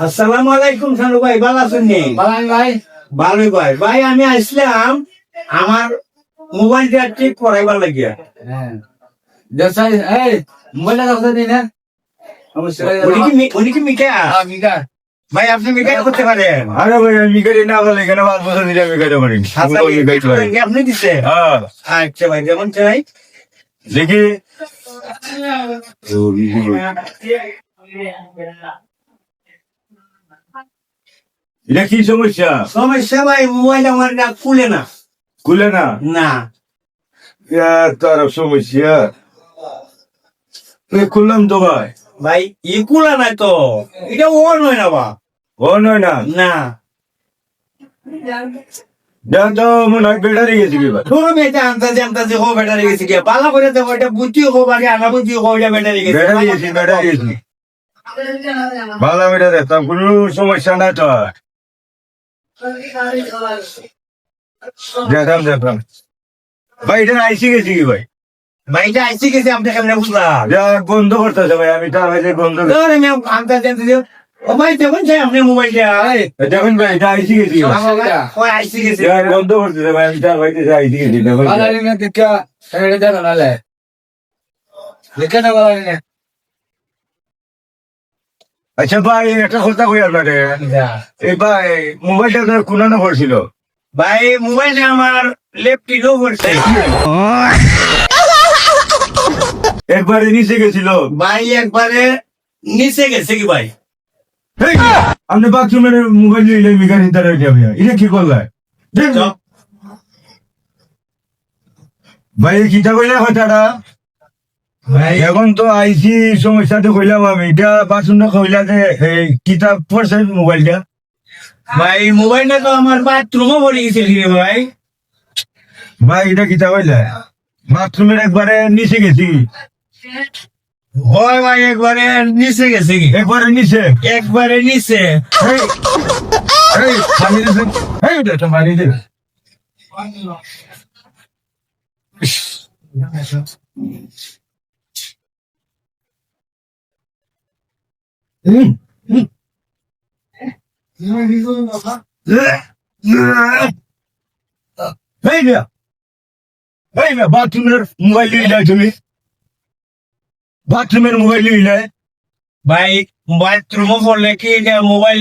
আসসালামু আলাইকুম শানু ভাই, ভালো আছেন নি? ভাই ভালোই ভাই। ভাই আমি আসলাম আমার মোবাইলটা ঠিক করাইবার লাগিয়া। হ্যাঁ দেশাই এই মোবাইলটা কথা দিন না সমস্যা উনি কি মিকা? মিকা ভাই আপনি মিকা করতে পারেন? আরে ভাই আমি মিকারি না বলে এখানে 5 বছর ধরে আমি মিকাইতে পারি আচ্ছা, আপনি দিছে? হ্যাঁ আচ্ছা ভাই, যেমন চাই। দেখি এটা কি সমস্যা? সমস্যা ভাই, মোবাইল আমার না খুলে না। খুলে না? না তার সমস্যা খুললাম তো ভাই। ভাই ই খুলে নাই তো, এটা ও নয় না বা। ও নয় না, না তো মনে হয় ব্যাটারি গেছে কি ভাই? ধরো এটা আন্তাজে হো ব্যাটারি গেছে কি, পালা করে দেখো এটা বুঝি হো বাকি আনা বুঝি হো এটা ব্যাটারি গেছে। ব্যাটারি গেছে ভালো বেটা দেখতাম, কোনো সমস্যা নাই তো। দেখতাম ভাই এটা আইসি গেছে কি ভাই? ভাই এটা আইসি গেছে, আপনি কেমনে বুঝলাম? বন্ধ করতেছে ভাই, আমি তার ভাই বন্ধ ধরে আমি আন্তাজে ও ভাই দেখুন চাই আপনি মোবাইলটা দেখুন ভাই এটা আইসি গেছে ও আইসি গেছে। বন্ধ করতেছে ভাই, আমি তার ভাই আইসি গেছি বালারি না দেখা এটা জানো না লে দেখে না বালারি না আচ্ছা ভাই একটা কথা কই আপনাকে, এই ভাই মোবাইলটা আপনার কোনানো পড়ছিল? ভাই মোবাইলটা আমার লেফটিও পড়ছে। একবারে নিচে গেছিল ভাই একবারে নিচে গেছে কি ভাই? এই, আপনি বাথরুমের মোবাইল নিয়ে মিগানি তারা এটা কি করলেন ভাই? কিতা কইলা কথাটা ভাই এখন তো আইসি সমস্যাতে কইলাম আমি, এটা বাথরুমটা কইলা যে এই কিতাব পড়ছে মোবাইলটা। ভাই মোবাইলটা তো আমার বাথরুমও পড়ে গেছিল কি রে ভাই? ভাই এটা কিতা কইলা বাথরুমের একবারে নিচে গেছি? হয় ভাই একবারে নিচে গেছে কি? একবারে নিচে? একবারে নিচে। এই, এই, পানি দিছে। এই, এটা তো পানি দে। হুম, হুম। এই মিয়া, এই মিয়া, বাথরুমের মোবাইল নিয়ে যায় তুমি? বাথরুমের মোবাইল নিয়ে যায়? ভাই বাথরুমও পড়লে কি এটা মোবাইল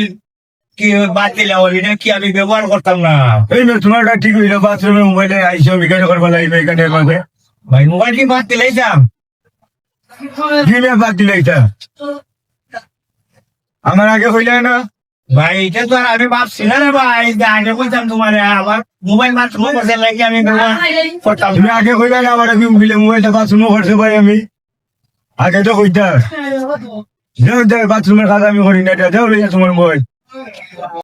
কি বাদ দিলে এটা কি আমি ব্যবহার করতাম না? এই মেয়ে তোমারটা ঠিক হইলো, বাথরুমের মোবাইলে আইসো বিকাশ করবা লাগবে এখানে মাঝে। ভাই মোবাইল কি বাদ দিলে যাম? কি মেয়ে বাদ দিলে এটা? আমার আগে হইলে না? ভাই এটা তো আর আমি ভাবছি না রে ভাই, যে আগে বলতাম তোমার আমার মোবাইল বাথরুমও করতে লাগে আমি ব্যবহার করতাম তুমি না। আগে হইলে না, আমার আগে উঠলে মোবাইলটা বাথরুমও করছে ভাই আমি আগে তো কইতা। যাও যাও বাথরুমের কাজ আমি করি না, এটা যাও লইয়া তোমার মোবাইল।